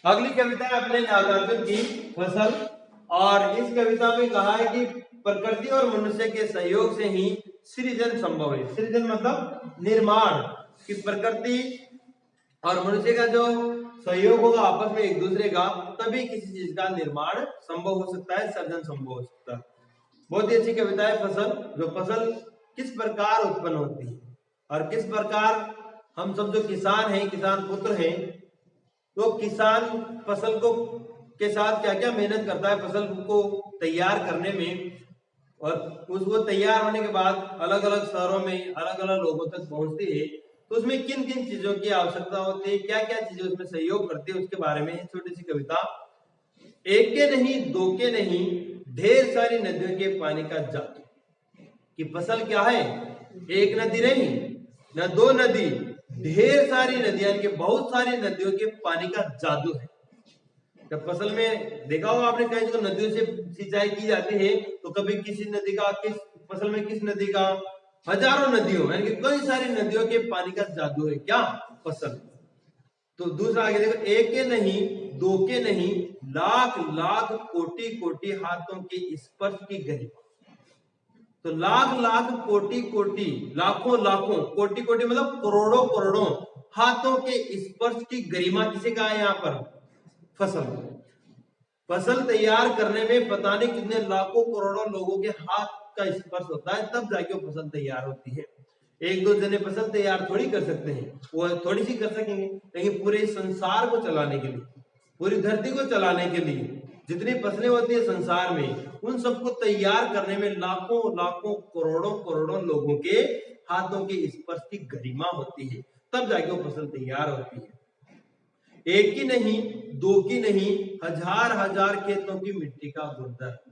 अगली कविता है अपने नागार्जुन की फसल। और इस कविता में कहा है कि प्रकृति और मनुष्य के सहयोग से ही सृजन संभव है। सृजन मतलब निर्माण, कि प्रकृति और मनुष्य का जो सहयोग होगा आपस में एक दूसरे का, तभी किसी चीज का निर्माण संभव हो सकता है, सृजन संभव हो सकता है। बहुत ही अच्छी कविता है फसल। जो फसल किस प्रकार उत्पन्न होती है और किस प्रकार हम सब जो किसान हैं, किसान पुत्र हैं, तो किसान फसल को के साथ क्या क्या मेहनत करता है फसल को तैयार करने में, और उसको तैयार होने के बाद अलग अलग शहरों में अलग अलग लोगों तक पहुंचती है, तो उसमें किन किन चीजों की आवश्यकता होती है, क्या क्या चीजें उसमें सहयोग करती है, उसके बारे में छोटी सी कविता। एक के नहीं, दो के नहीं, ढेर सारी नदियों के पानी का जादू। कि फसल क्या है, एक नदी नहीं, न दो नदी, ढेर सारी नदियां के, बहुत सारी नदियों के पानी का जादू है। जब फसल में देखा होगा आपने, कहीं तो नदियों से सिंचाई की जाती है, तो कभी किसी नदी का, किस फसल में किस नदी का, हजारों नदियों यानी कि कई सारी नदियों के पानी का जादू है क्या, फसल। तो दूसरा आगे देखो, एक के नहीं, दो के नहीं, लाख लाख कोटि कोटि हाथों के स्पर्श की गरिमा। तो लाख लाख कोटि कोटि, लाखों लाखों, कोटि कोटि मतलब करोड़ों करोड़ों हाथों के स्पर्श की गरिमा किसे कहा है यहाँ पर, फसल। फसल तैयार करने में पता नहीं कितने लाखों करोड़ों लोगों के हाथ का स्पर्श होता है, तब जाके वो फसल तैयार होती है। एक दो जने फसल तैयार थोड़ी कर सकते हैं, वो थोड़ी सी कर सकेंगे, लेकिन पूरे संसार को चलाने के लिए, पूरी धरती को चलाने के लिए जितनी फसलें होती है संसार में, उन सबको तैयार करने में लाखों लाखों करोड़ों करोड़ों लोगों के हाथों के स्पर्श की गरिमा होती है, तब जाके वो फसल तैयार होती है। एक की नहीं, दो की नहीं, हजार हजार खेतों की मिट्टी का गुणधर्म।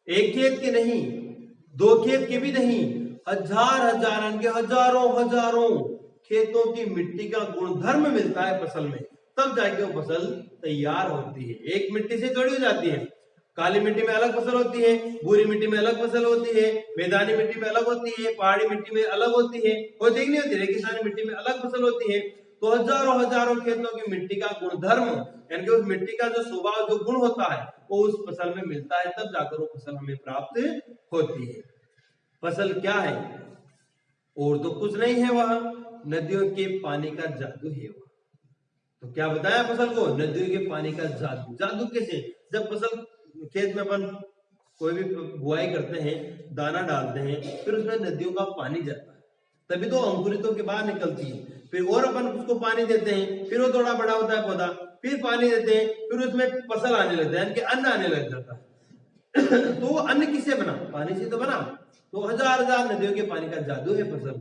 एक खेत की नहीं, दो खेत की भी नहीं, हजार हजार के हजारों हजारों खेतों की मिट्टी का गुणधर्म मिलता है फसल में, तब जाके वो फसल तैयार होती है। एक मिट्टी से जोड़ी हो जाती है। काली मिट्टी में अलग फसल होती है, भूरी मिट्टी में अलग फसल होती है, मैदानी मिट्टी में अलग होती है, पहाड़ी मिट्टी में अलग होती है, वो देखनी होती है, रेगिस्तानी मिट्टी में अलग फसल होती है। तो हजारों हजारों खेतों की मिट्टी का गुणधर्म यानी कि उस मिट्टी का जो स्वभाव, जो गुण होता है, वो उस फसल में मिलता है, तब जाकर वो फसल हमें प्राप्त होती है। फसल क्या है, और तो कुछ नहीं है, वह नदियों के पानी का जादू है। वह तो क्या बताया फसल को, नदियों के पानी का जादू। जादू कैसे, जब फसल खेत में अपन कोई भी बुआई करते हैं, दाना डालते हैं, फिर उसमें नदियों का पानी जाता है, तभी तो अंकुरित होकर बाहर निकलती है। फिर और अपन उसको पानी देते हैं, फिर वो थोड़ा बड़ा होता है पौधा, फिर पानी देते हैं, फिर उसमें फसल आने लगता है, यानी कि अन्न आने लग जाता है। तो वो अन्न किससे बना, पानी से तो बना। तो हजार हजार नदियों के पानी का जादू है फसल।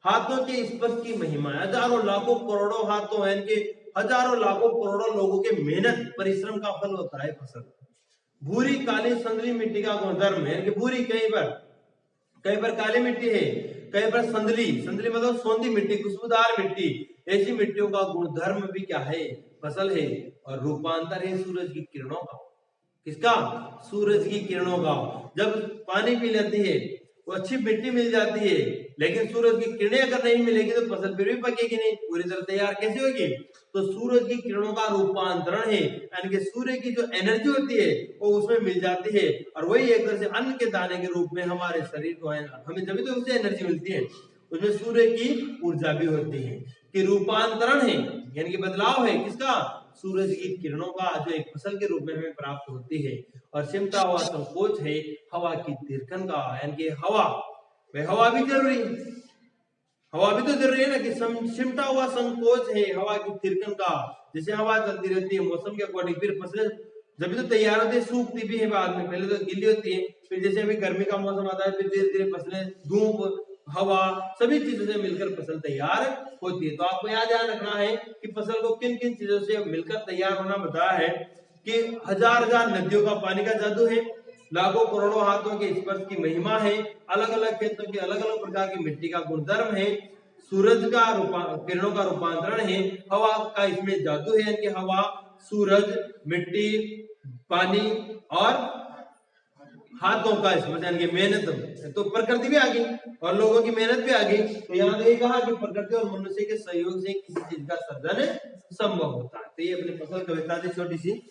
हाथों के स्पर्श की महिमा, हजारों लाखों करोड़ों हाथों, यानी कि हजारों लाखों करोड़ों लोगों के मेहनत परिश्रम का फल होता है फसल। भूरी काली संदली मिट्टी का गुणधर्म है, यानी कि भूरी कहीं पर काली मिट्टी है, कहीं पर संदली, संदली मतलब सौंधी मिट्टी, खुशबूदार मिट्टी, ऐसी मिट्टियों का गुणधर्म भी क्या है, फसल है। और रूपांतर है सूरज की किरणों का। किसका, सूरज की किरणों का। जब पानी पी लेती है, वो अच्छी मिट्टी मिल जाती है, लेकिन सूरज की किरणें अगर नहीं मिलेगी तो फसल फिर भी पकेगी नहीं, पूरी तरह तैयार कैसे होगी। तो सूरज की किरणों का रूपांतरण है, यानी कि सूर्य की जो एनर्जी होती है वो उसमें मिल जाती है, और वही एक तरह से अन्न के दाने के रूप में हमारे शरीर को है, हमें जब तो उससे एनर्जी मिलती है, उसमें सूर्य की ऊर्जा भी होती है। कि रूपांतरण है, यानी कि बदलाव है किसका, सूरज की किरणों का, जो एक फसल के रूप में हमें प्राप्त होती है। और सिमटा हुआ संकोच है हवा की तिरकन का, यानी कि हवा, हवा भी जरूरी है, हवा भी तो जरूरी है ना, कि सिमटा हुआ संकोच है हवा की तिरकन का। जैसे हवा चलती रहती है मौसम के अकॉर्डिंग, फिर फसलें जब तो तैयार होती है, सूखती भी है बाद में, पहले तो गीली होती है, फिर जैसे अभी गर्मी का मौसम आता है, फिर धीरे धीरे फसलें, धूप, हवा, सभी चीजों से मिलकर फसल तैयार होती है। तो आपको याद रखना है कि फसल को किन किन चीजों से मिलकर तैयार होना बताया है, कि हजार हजार नदियों का पानी का जादू है, लाखों करोड़ों हाथों के स्पर्श की महिमा है, अलग अलग खेतों की अलग अलग प्रकार की मिट्टी का गुणधर्म है, सूरज का किरणों का रूपांतरण है, हवा का इसमें जादू है, यानी कि हवा, सूरज, मिट्टी, पानी और हाथों का स्मृति यानी कि मेहनत, तो प्रकृति भी आ गई और लोगों की मेहनत भी आ गई। तो यहाँ तो ये कहा कि प्रकृति और मनुष्य के सहयोग से किसी चीज का सर्जन संभव होता है। तो ये अपनी फसल कविता थी छोटी सी।